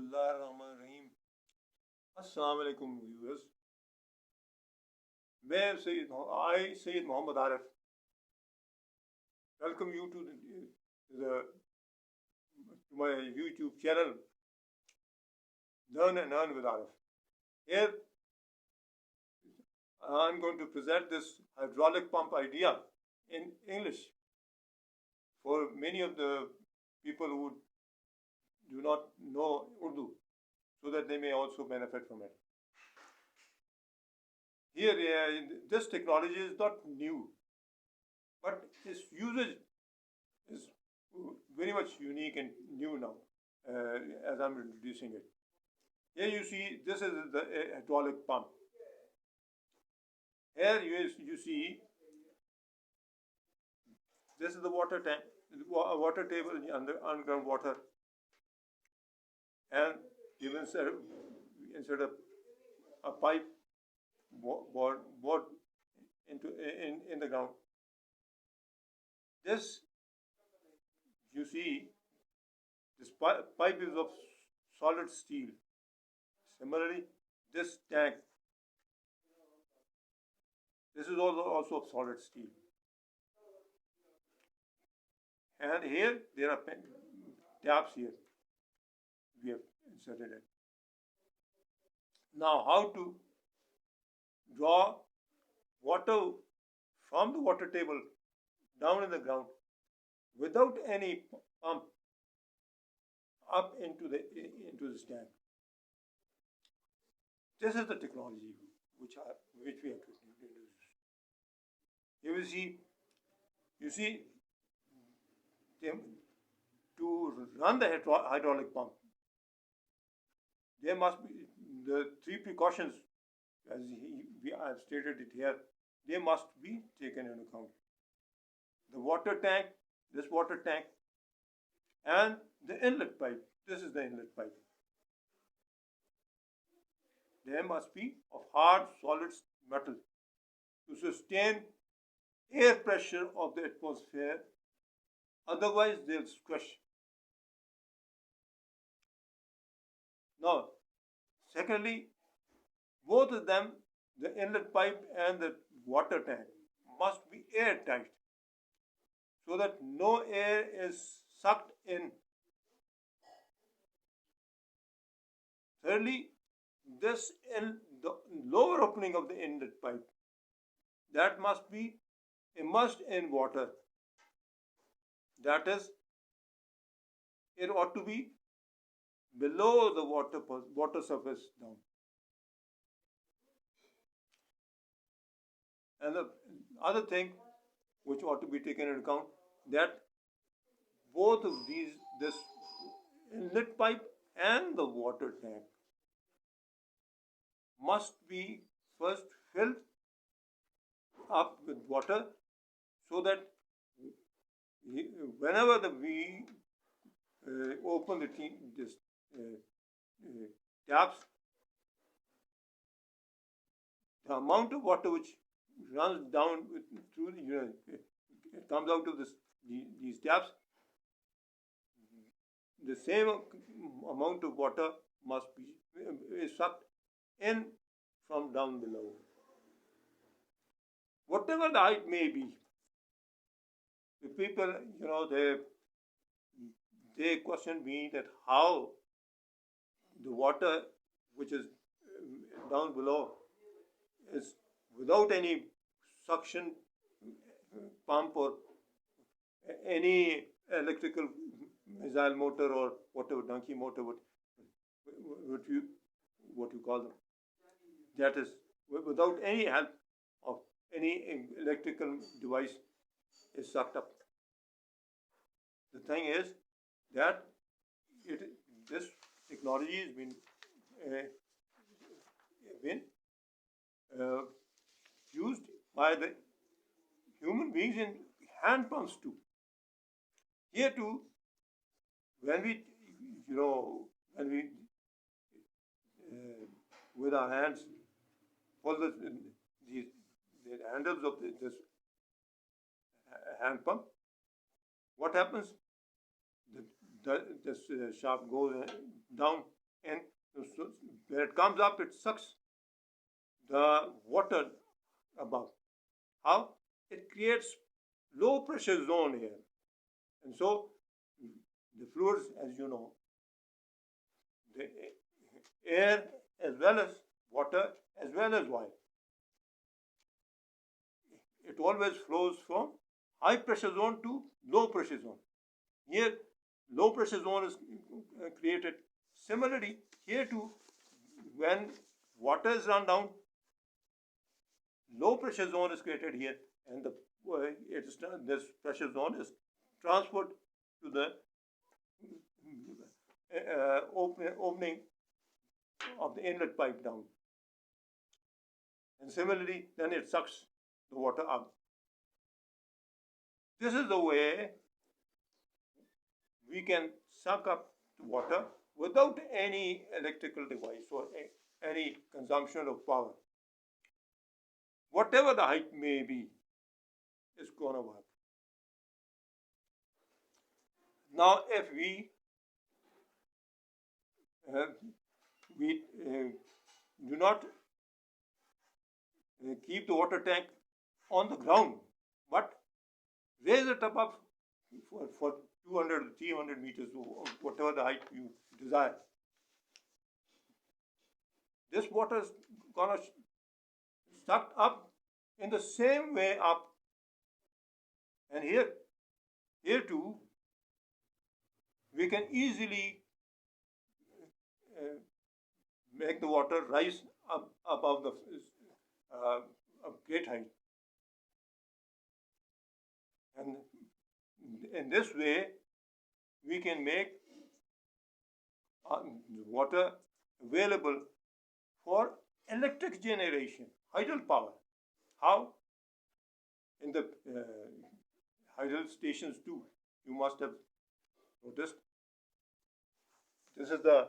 Bismillahirrahmanirrahim. Assalamu alaikum viewers. I, Sayyid Muhammad Arif, welcome you to my YouTube channel, Learn and Earn with Arif. Here, I'm going to present this hydraulic pump idea in English for many of the people who do not know Urdu, so that they may also benefit from it. Here, this technology is not new, but its usage is very much unique and new now, as I'm introducing it. Here you see, this is the hydraulic pump. Here you see, this is the water tank, water table under underground water, and you insert a pipe bored in the ground. This, you see, this pipe is of solid steel. Similarly, this tank, this is also of solid steel. And here there are taps here. We have inserted it. Now, how to draw water from the water table down in the ground without any pump up into this tank. This is the technology which we have to introduce. Here you see, to run the hydraulic pump, there must be the three precautions, as I have stated it here. They must be taken into account. The water tank, this water tank, and the inlet pipe. This is the inlet pipe. They must be of hard, solid metal to sustain air pressure of the atmosphere. Otherwise, they'll squish. Now, secondly, both of them, the inlet pipe and the water tank, must be airtight so that no air is sucked in. Thirdly, this in the lower opening of the inlet pipe, that must be immersed in water. That is, it ought to be below the water surface down. And the other thing which ought to be taken into account, that both of this inlet pipe and the water tank must be first filled up with water, so that whenever we open the taps, the amount of water which runs down through it comes out of these taps, the same amount of water must be sucked in from down below. Whatever the height may be, the people, they question me that how the water which is down below is without any suction pump or any electrical missile motor or whatever, donkey motor, what you call them. That is, without any help of any electrical device, is sucked up. The thing is that this technology has been used by the human beings in hand pumps too. Here too, when we with our hands pull the handles of this hand pump, what happens? This shaft goes down and so when it comes up, it sucks the water above. How? It creates low pressure zone here. And so the fluids, as you know, the air as well as water as well as oil, it always flows from high pressure zone to low pressure zone. Here, low pressure zone is created. Similarly, here too, when water is run down, low pressure zone is created here, and this pressure zone is transferred to the opening of the inlet pipe down. And similarly, then it sucks the water up. This is the way we can suck up the water without any electrical device or any consumption of power. Whatever the height may be, it's going to work. Now, if we do not keep the water tank on the ground, but raise it up for 200 or 300 meters, or whatever the height you desire. This water is going to suck up in the same way up. And here too, we can easily make the water rise up above the great height. And in this way, we can make water available for electric generation, hydel power. How? In the hydel stations too, you must have noticed. This is the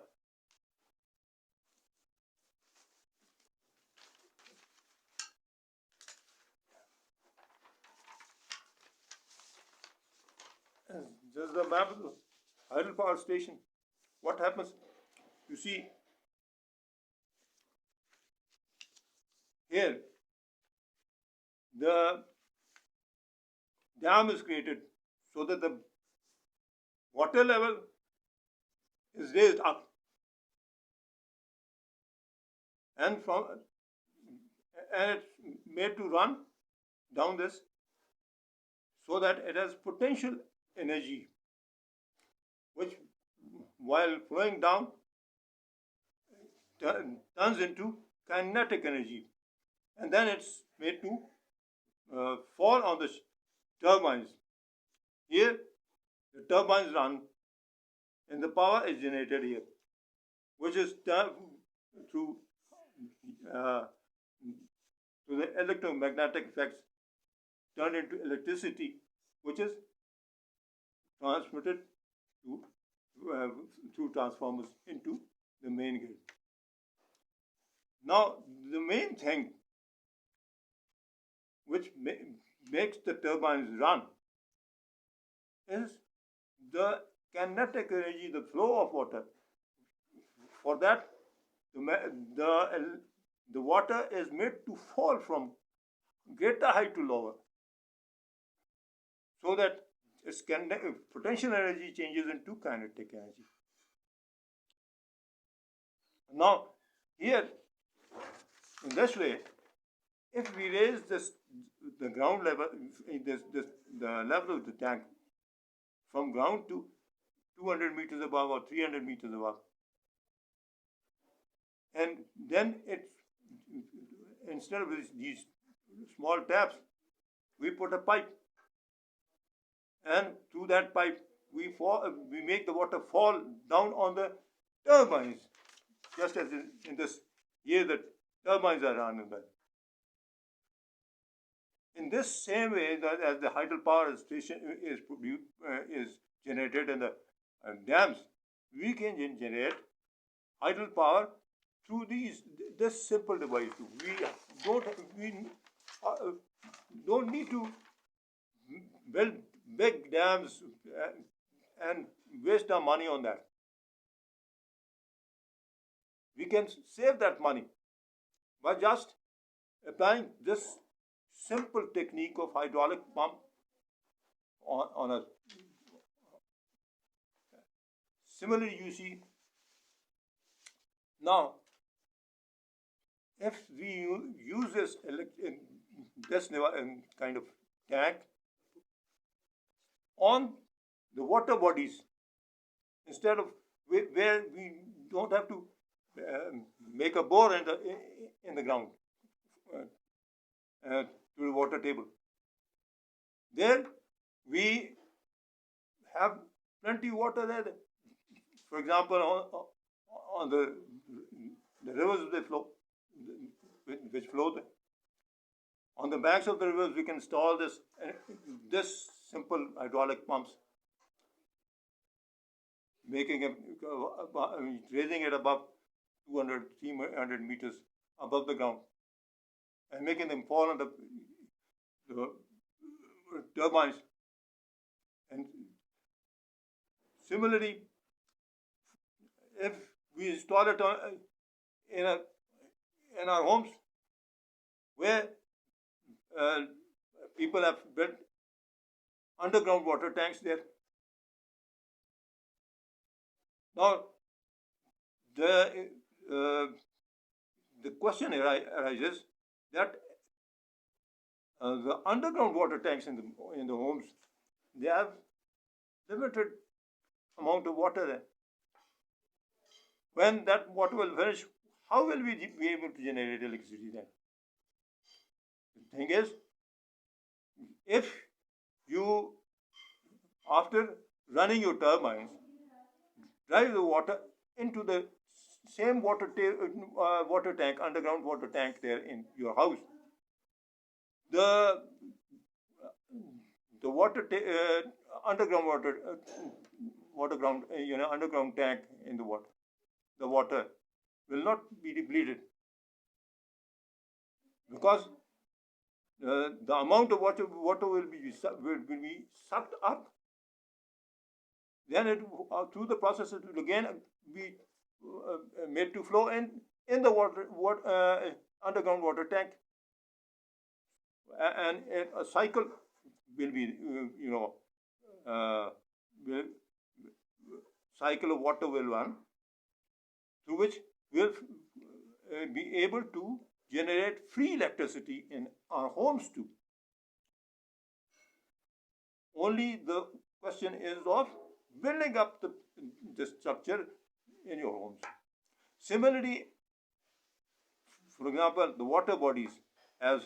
map of the hydel power station. What happens? You see, here the dam is created so that the water level is raised up, and it's made to run down this so that it has potential energy, which while flowing down turns into kinetic energy, and then it's made to fall on the turbines. Here, the turbines run, and the power is generated here, which is through the electromagnetic effects turned into electricity, which is transmitted through transformers into the main grid. Now, the main thing which makes the turbines run is the kinetic energy, the flow of water. For that, the water is made to fall from greater height to lower, so that its potential energy changes into kinetic energy. Now, here, in this way, if we raise the ground level, the level of the tank from ground to 200 meters above or 300 meters above, and then instead of these small taps, we put a pipe, and through that pipe we make the water fall down on the turbines, just as in this here the turbines are running. In this same way, as the hydel power station is generated in the dams, we can generate hydel power through this simple device. We don't need to build big dams and waste our money on that. we can save that money by just applying this simple technique of hydraulic pump on a. Similarly, you see, now if we use this kind of tank on the water bodies, instead of where we don't have to make a bore in the ground to the water table. There we have plenty of water there. For example, on the rivers they flow, which flow there. On the banks of the rivers, we can install this simple hydraulic pumps, making it, raising it above 200, 300 meters above the ground, and making them fall on the turbines. And similarly, if we install it in our homes, where people have built underground water tanks there. Now, the question arises that the underground water tanks in the homes, they have limited amount of water there. When that water will finish, how will we be able to generate electricity then? The thing is, if you, after running your turbines, drive the water into the same water tank, underground water tank there in your house, the underground underground tank in the water will not be depleted, because the amount of water will be sucked up. Then through the process it will again be made to flow in the underground water tank, and a cycle will be cycle of water will run, through which we'll be able to generate free electricity in our homes too. Only the question is of building up the structure in your homes. Similarly, for example, the water bodies, as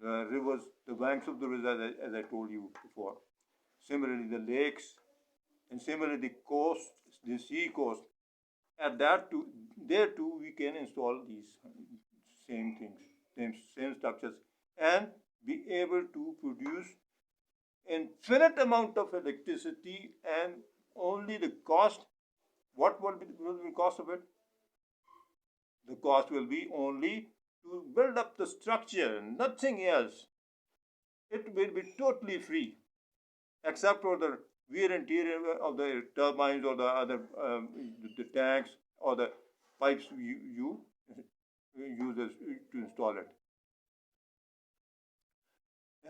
the rivers, the banks of the rivers, as I told you before. Similarly, the lakes, and similarly the coast, the sea coast. At that too, there too we can install these same things, same structures, and be able to produce infinite amount of electricity. And only the cost, what will be the cost of it? The cost will be only to build up the structure, nothing else. It will be totally free, except for the wear and tear of the turbines or the other the tanks or the pipes you use to install it.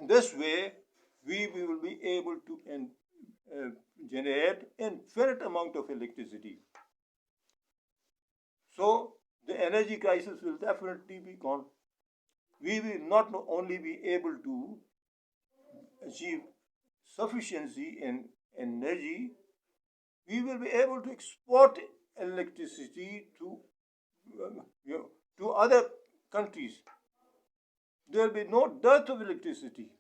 In this way, we will be able to generate infinite amount of electricity. So the energy crisis will definitely be gone. We will not only be able to achieve sufficiency in energy, we will be able to export electricity to other countries. There will be no dearth of electricity.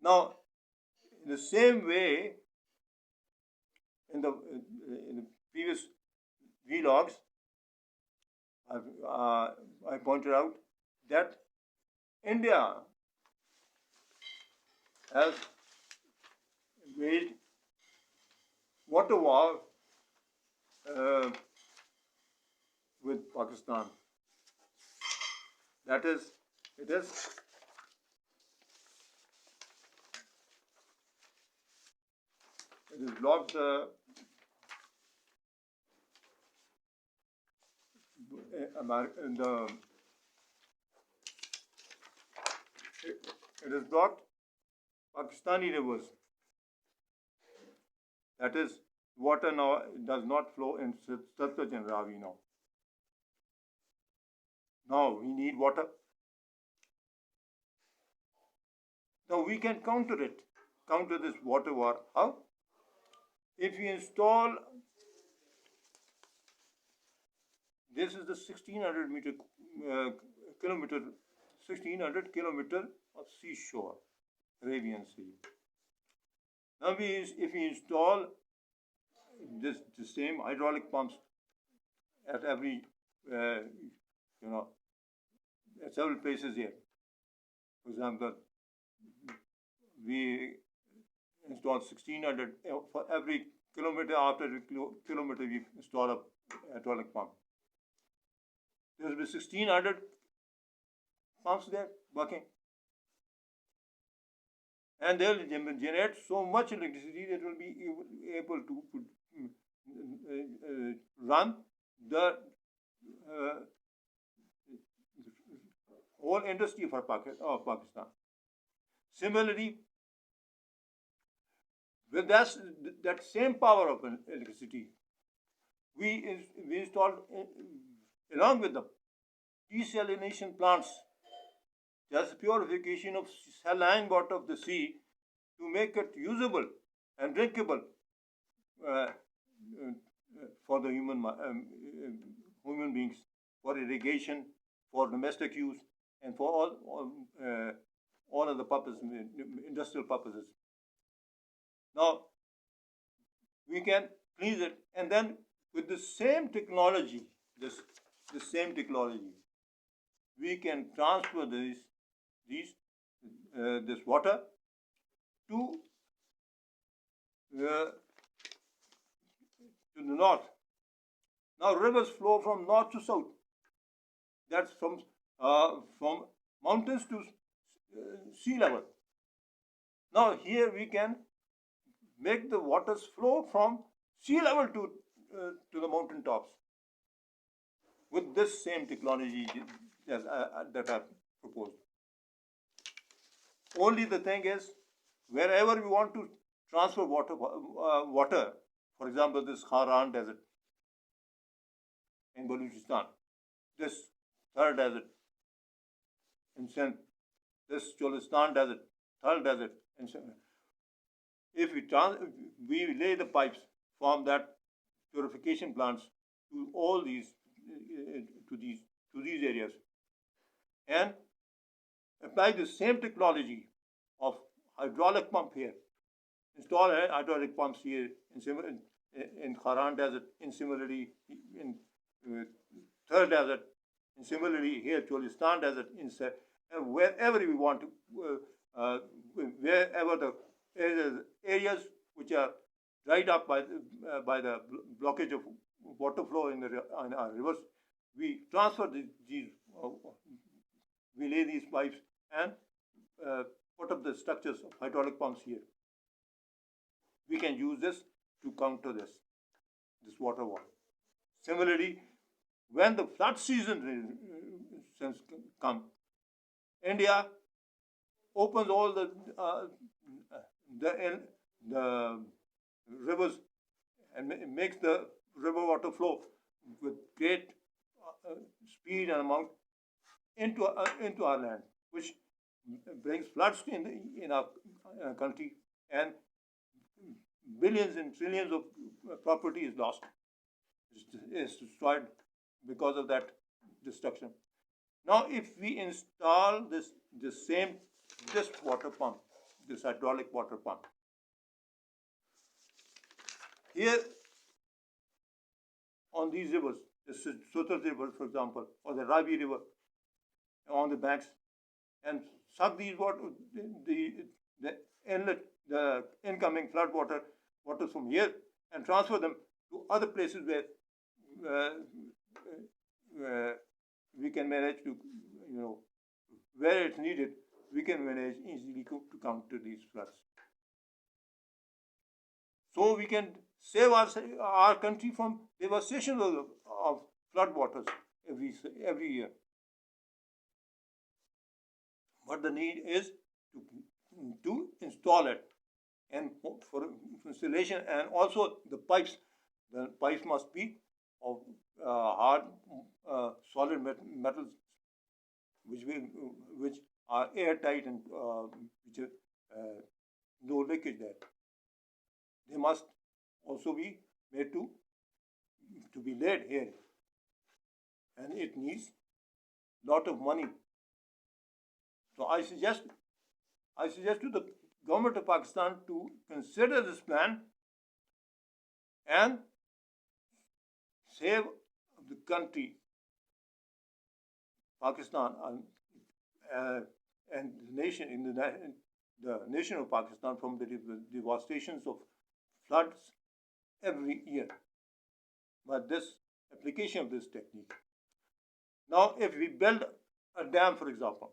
Now, in the same way, in the previous vlogs, I pointed out that India has waged water war with Pakistan. That is, it has blocked the it is blocked Pakistani rivers. That is, water now does not flow in Satluj and Ravi now. Now we need water. Now we can counter this water war. How? If we install, this is the 1600 kilometer, 1600 kilometer of seashore, Arabian Sea. Now if we install the same hydraulic pumps at every, at several places here. For example, we install 1600 for every kilometer. After kilometer, we install a hydraulic pump. There will be 1600 pumps there working, and they will generate so much electricity that will be able to run the whole industry of Pakistan. Similarly, with that same power of electricity, we installed along with the desalination plants, just purification of saline water of the sea to make it usable and drinkable for the human beings, for irrigation, for domestic use, and for all of the purposes, industrial purposes. Now we can cleanse it, and then with the same technology, this we can transfer this water to the north. Now rivers flow from north to south. That's from mountains to sea level. Now here we can make the waters flow from sea level to the mountain tops with this same technology that I've proposed. Only the thing is, wherever we want to transfer water, for example, this Haran Desert in Balochistan, this Thar Desert in Sindh, this Cholistan Desert, Thar Desert in Sindh. If we lay the pipes from that purification plants to all these areas, and apply the same technology of hydraulic pump here, install hydraulic pumps here in Haran Desert, and similarly in Thar Desert, and similarly here Cholistan Desert, and wherever we want to, wherever the areas which are dried up by the blockage of water flow in our rivers, we transfer we lay these pipes and put up the structures of hydraulic pumps here. We can use this to counter this water war. Similarly, when the flood season comes, India opens all the rivers and makes the river water flow with great speed and amount into our land, which brings floods in our country, and billions and trillions of property is lost, is destroyed because of that destruction. Now, if we install this water pump, this hydraulic water pump, here on these rivers, the Sutlej River, for example, or the Ravi River, on the banks, and suck these water, the inlet, the incoming flood waters from here, and transfer them to other places where we can manage to, where it's needed, we can manage easily to counter these floods. So we can save our country from devastation of flood waters every year. But the need is to install it, and for installation, and also the pipes. The pipes must be of hard, solid metals, which which are airtight and which is no leakage there. They must also be made to be laid here, and it needs lot of money. So I suggest to the government of Pakistan to consider this plan and save the country, Pakistan, and the nation in the nation of Pakistan from the devastations of floods every year by this application of this technique. Now, if we build a dam, for example,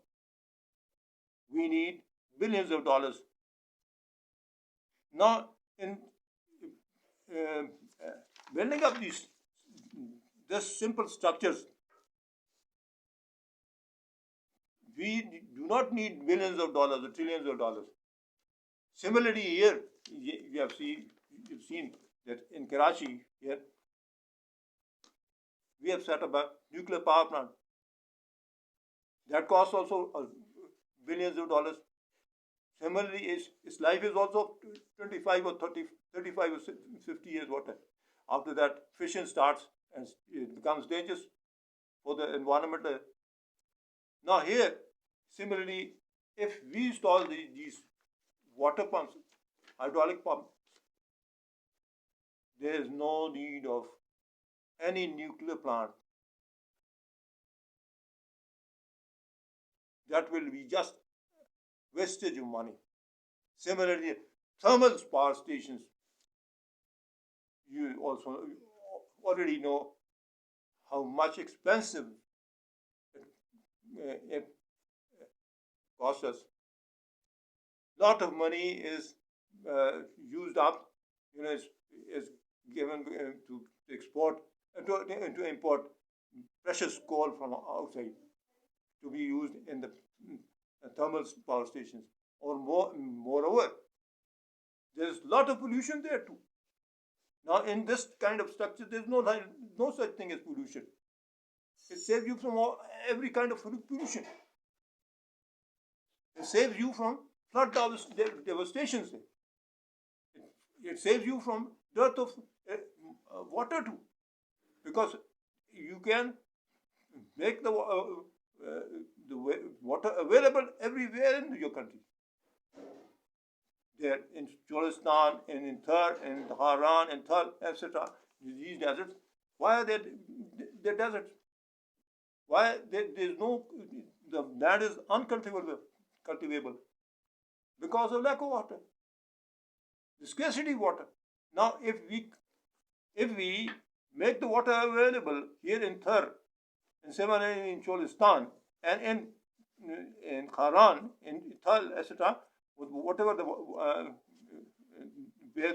we need billions of dollars. Now, in building up these simple structures, we do not need billions of dollars or trillions of dollars. Similarly, here you've seen that in Karachi, here we have set up a nuclear power plant. That costs also billions of dollars. Similarly, its life is also 25 or 30, 35 or 50 years, whatever. After that, fission starts and it becomes dangerous for the environment. Now here, similarly, if we install these water pumps, hydraulic pumps, there is no need of any nuclear plant. That will be just wastage of money. Similarly, thermal power stations, you also already know how much expensive it costs us. Lot of money is used up, is given to export to import precious coal from outside to be used in the thermal power stations. Or moreover, there is a lot of pollution there too. Now, in this kind of structure, there is no such thing as pollution. It saves you from every kind of pollution. It saves you from flood devastations. It saves you from dearth of water too, because you can make the water available everywhere in your country. There in Cholistan, in Thar, in Haran, in Thal, etc. These deserts. Why are they deserts? Why there is no, the land is uncultivable because of lack of water, the scarcity of water. Now, if we make the water available here in Thar, and similarly in Cholistan, and in Haran, in Thal, etc., whatever where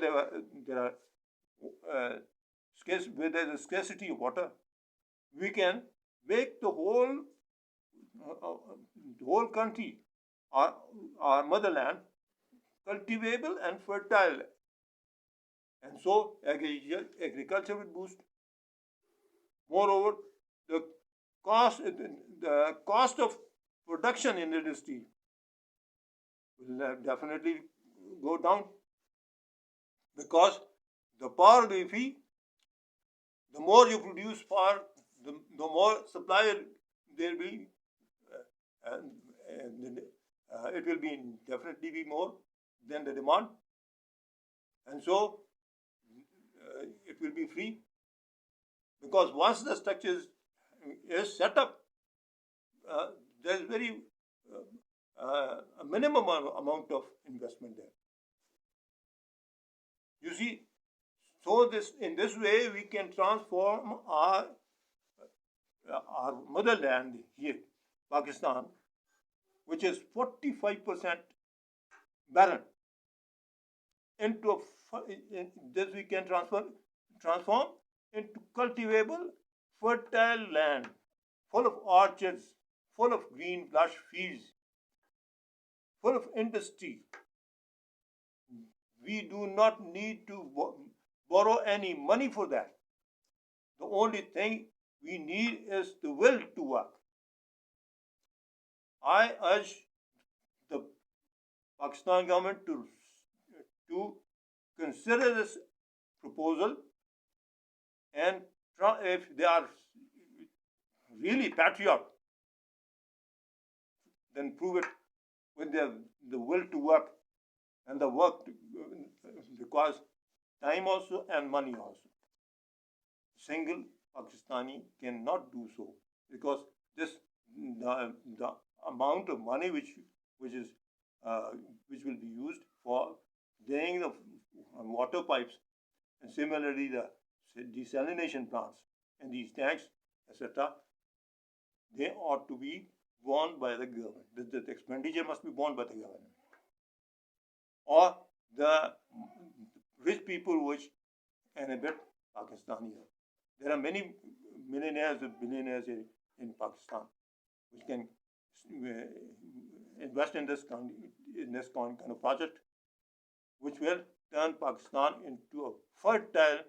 there is a scarcity of water, we can make the whole country, our motherland, cultivable and fertile, and so agriculture will boost. Moreover, the cost of production in the industry will definitely go down, because the power will be, the more you produce power, the more supply there will be, it will be definitely be more than the demand, and so it will be free, because once the structure is set up, there is very a minimum amount of investment there. You see, so in this way we can transform our motherland here, Pakistan, which is 45% barren, into this we can transform into cultivable, fertile land, full of orchards, full of green lush fields, full of industry. We do not need to borrow any money for that. The only thing we need is the will to work. I urge the Pakistan government to consider this proposal, and if they are really patriot, then prove it with the will to work, and the work requires time also and money also. Single Pakistani cannot do so, because the amount of money which will be used for laying the water pipes, and similarly the desalination plants and these tanks, etc., they ought to be borne by the government. The expenditure must be borne by the government, or the rich people which inhabit Pakistan. There are many millionaires and billionaires in Pakistan which can invest in this kind of project, which will turn Pakistan into a fertile,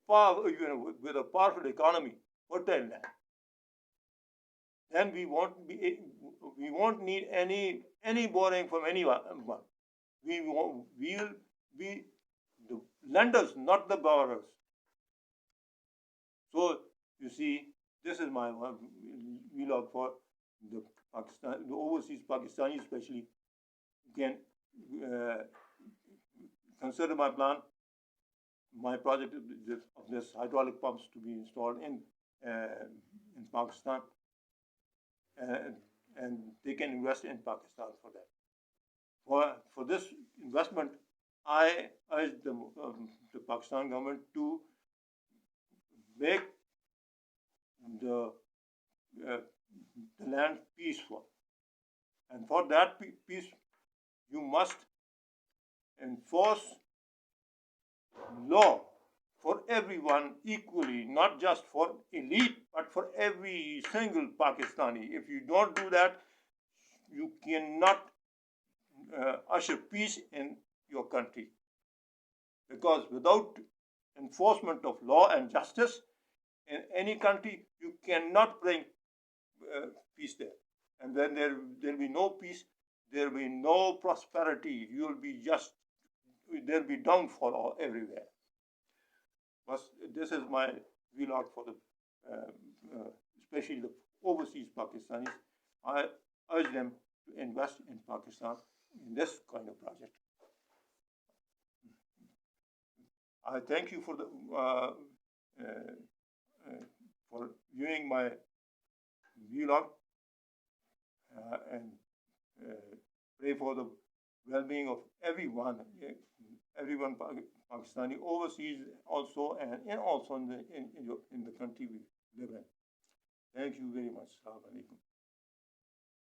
with a powerful economy, fertile land. Then we won't need any borrowing from anyone. We will be the lenders, not the borrowers. So you see, this is my vlog for the overseas Pakistani, especially. You can consider my plan, my project of this hydraulic pumps to be installed in Pakistan, and they can invest in Pakistan for that. For this investment, I urge the Pakistan government to make the land peaceful, and for that peace, you must enforce law for everyone equally, not just for elite, but for every single Pakistani. If you don't do that, you cannot usher peace in your country, because without enforcement of law and justice in any country, you cannot bring peace there. And then there will be no peace, there will be no prosperity. There'll be downfall everywhere. But this is my vlog for especially the overseas Pakistanis. I urge them to invest in Pakistan in this kind of project. I thank you for viewing my vlog, and pray for the well-being of everyone Pakistani overseas also, and also in the country we live in. Thank you very much. Assalamu alaikum.